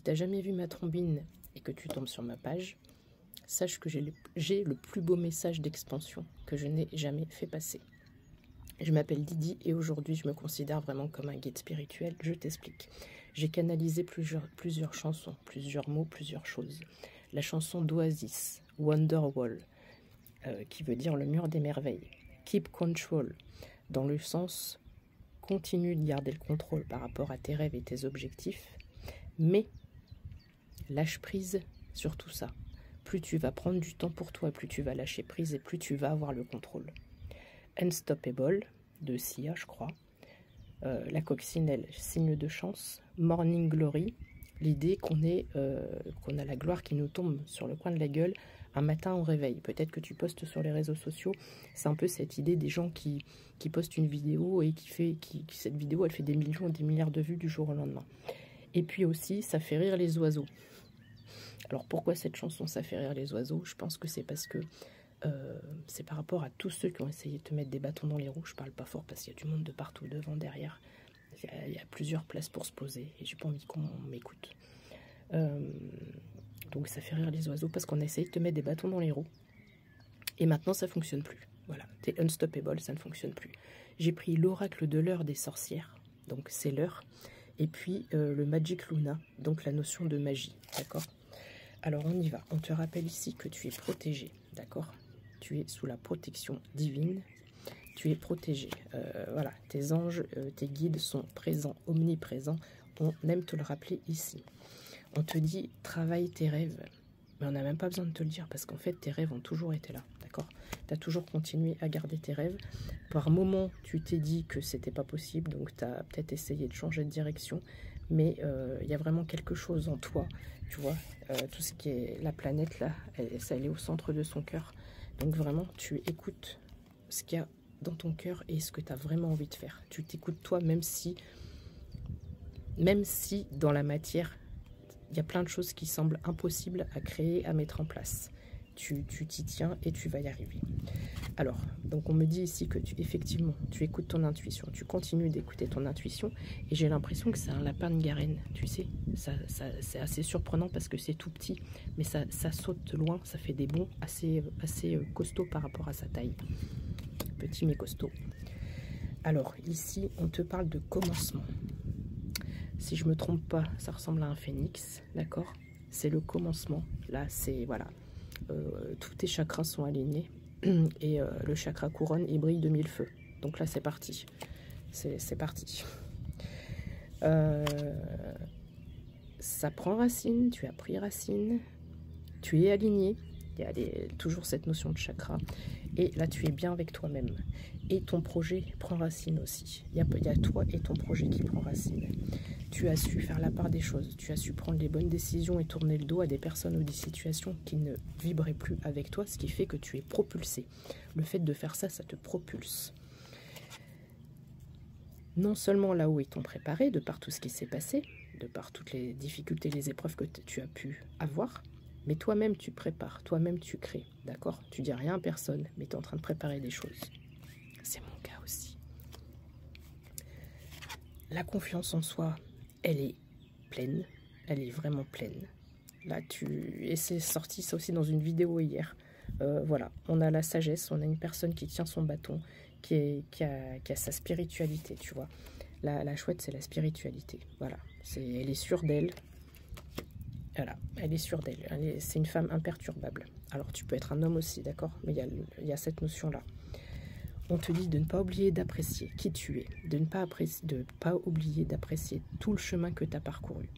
tu n'as jamais vu ma trombine et que tu tombes sur ma page, sache que j'ai le plus beau message d'expansion que je n'ai jamais fait passer. Je m'appelle Didi et aujourd'hui je me considère vraiment comme un guide spirituel. Je t'explique. J'ai canalisé plusieurs chansons, plusieurs mots, plusieurs choses. La chanson d'Oasis, Wonderwall, qui veut dire le mur des merveilles. Keep control, dans le sens continue de garder le contrôle par rapport à tes rêves et tes objectifs, mais lâche prise sur tout ça. Plus tu vas prendre du temps pour toi, plus tu vas lâcher prise et plus tu vas avoir le contrôle. Unstoppable, de Sia, je crois. La coccinelle, signe de chance. Morning Glory, l'idée qu'on a la gloire qui nous tombe sur le coin de la gueule un matin au réveil. Peut-être que tu postes sur les réseaux sociaux, c'est un peu cette idée des gens qui postent une vidéo et cette vidéo, elle fait des millions et des milliards de vues du jour au lendemain. Et puis aussi, ça fait rire les oiseaux. Alors pourquoi cette chanson, ça fait rire les oiseaux? Je pense que c'est parce que c'est par rapport à tous ceux qui ont essayé de te mettre des bâtons dans les roues. Je parle pas fort parce qu'il y a du monde de partout, devant, derrière. Il y a plusieurs places pour se poser et j'ai pas envie qu'on m'écoute. Donc ça fait rire les oiseaux parce qu'on a essayé de te mettre des bâtons dans les roues. Et maintenant ça fonctionne plus. Voilà, t'es unstoppable, ça ne fonctionne plus. J'ai pris l'oracle de l'heure des sorcières, donc c'est l'heure. Et puis le Magic Luna, donc la notion de magie, d'accord? Alors on y va, on te rappelle ici que tu es protégé, d'accord? Tu es sous la protection divine, tu es protégé. Voilà, tes anges, tes guides sont présents, omniprésents. On aime te le rappeler ici. On te dit, travaille tes rêves. Mais on n'a même pas besoin de te le dire parce qu'en fait, tes rêves ont toujours été là, d'accord? Tu as toujours continué à garder tes rêves. Par moment, tu t'es dit que c'était pas possible, donc tu as peut-être essayé de changer de direction. Mais il y a vraiment quelque chose en toi, tu vois. Tout ce qui est la planète, là, elle est au centre de son cœur. Donc vraiment, tu écoutes ce qu'il y a dans ton cœur et ce que tu as vraiment envie de faire. Tu t'écoutes toi, même si dans la matière, il y a plein de choses qui semblent impossibles à créer, à mettre en place. Tu t'y tiens et tu vas y arriver. Alors, donc on me dit ici que effectivement, tu écoutes ton intuition. Tu continues d'écouter ton intuition. Et j'ai l'impression que c'est un lapin de Garenne. Tu sais, c'est assez surprenant parce que c'est tout petit. Mais ça saute loin, ça fait des bonds assez costauds par rapport à sa taille. Petit mais costaud. Alors, ici, on te parle de commencement. Si je me trompe pas, ça ressemble à un phénix, d'accord? C'est le commencement. Là, c'est, voilà, tous tes chakras sont alignés. Et le chakra couronne, il brille de 1000 feux. Donc là, c'est parti. C'est parti. Ça prend racine, tu as pris racine. Tu es aligné. Il y a toujours cette notion de chakra. Et là, tu es bien avec toi-même. Et ton projet prend racine aussi. Il y a toi et ton projet qui prend racine. Tu as su faire la part des choses. Tu as su prendre les bonnes décisions et tourner le dos à des personnes ou des situations qui ne vibraient plus avec toi, ce qui fait que tu es propulsé. Le fait de faire ça, ça te propulse. Non seulement là où ils t'ont préparé, de par tout ce qui s'est passé, de par toutes les difficultés, les épreuves que tu as pu avoir, mais toi-même tu prépares, toi-même tu crées, d'accord? Tu dis rien à personne, mais tu es en train de préparer des choses. C'est mon cas aussi. La confiance en soi, elle est pleine, elle est vraiment pleine. Là, et c'est sorti ça aussi dans une vidéo hier. Voilà, on a la sagesse, on a une personne qui tient son bâton, qui a sa spiritualité, tu vois. La chouette, c'est la spiritualité. Voilà, elle est sûre d'elle. Voilà, elle est sûre d'elle. C'est une femme imperturbable. Alors, tu peux être un homme aussi, d'accord? Mais il y a cette notion-là. On te dit de ne pas oublier d'apprécier qui tu es, de ne pas oublier d'apprécier tout le chemin que tu as parcouru.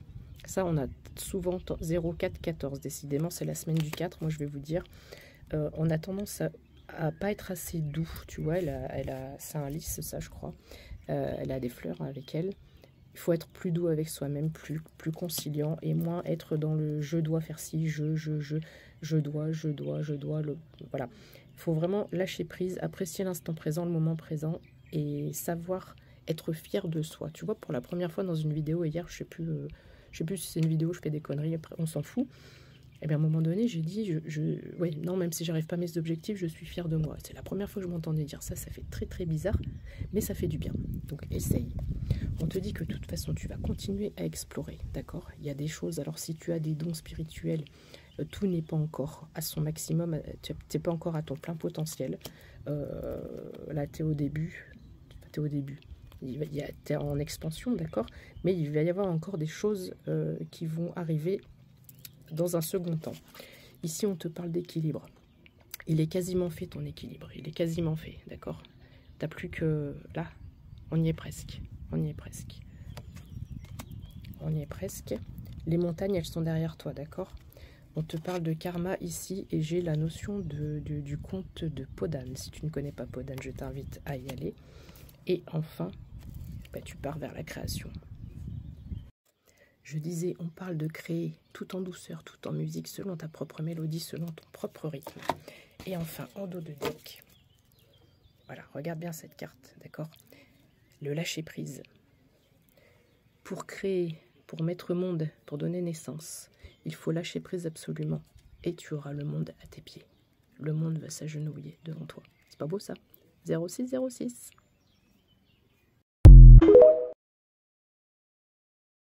Ça, on a souvent 0, 4, 14. Décidément, c'est la semaine du 4. Moi, je vais vous dire, on a tendance à pas être assez doux. Tu vois, c'est un lys, ça, je crois. Elle a des fleurs avec elle. Il faut être plus doux avec soi-même, plus conciliant et moins être dans le je dois faire ci, je dois, voilà. Il faut vraiment lâcher prise, apprécier l'instant présent, le moment présent et savoir être fier de soi. Tu vois, pour la première fois dans une vidéo hier, je sais plus si c'est une vidéo, je fais des conneries, après on s'en fout. Et bien à un moment donné, j'ai dit, ouais, non, même si j'arrive pas à mes objectifs, je suis fière de moi. C'est la première fois que je m'entendais dire ça, ça fait très très bizarre, mais ça fait du bien. Donc essaye. On te dit que de toute façon, tu vas continuer à explorer, d'accord? Il y a des choses, alors si tu as des dons spirituels, tout n'est pas encore à son maximum, tu n'es pas encore à ton plein potentiel. Là, tu es au début, tu es en expansion, d'accord? Mais il va y avoir encore des choses qui vont arriver dans un second temps. Ici, on te parle d'équilibre. Il est quasiment fait, ton équilibre. Il est quasiment fait, d'accord? T'as plus que... Là, on y est presque. On y est presque. On y est presque. Les montagnes, elles sont derrière toi, d'accord? On te parle de karma ici, et j'ai la notion du conte de Podane. Si tu ne connais pas Podane, je t'invite à y aller. Et enfin, bah, tu pars vers la création. Je disais, on parle de créer tout en douceur, tout en musique, selon ta propre mélodie, selon ton propre rythme. Et enfin, en dos de deck, voilà, regarde bien cette carte, d'accord? Le lâcher-prise. Pour créer, pour mettre au monde, pour donner naissance, il faut lâcher prise absolument. Et tu auras le monde à tes pieds. Le monde va s'agenouiller devant toi. C'est pas beau ça? 0606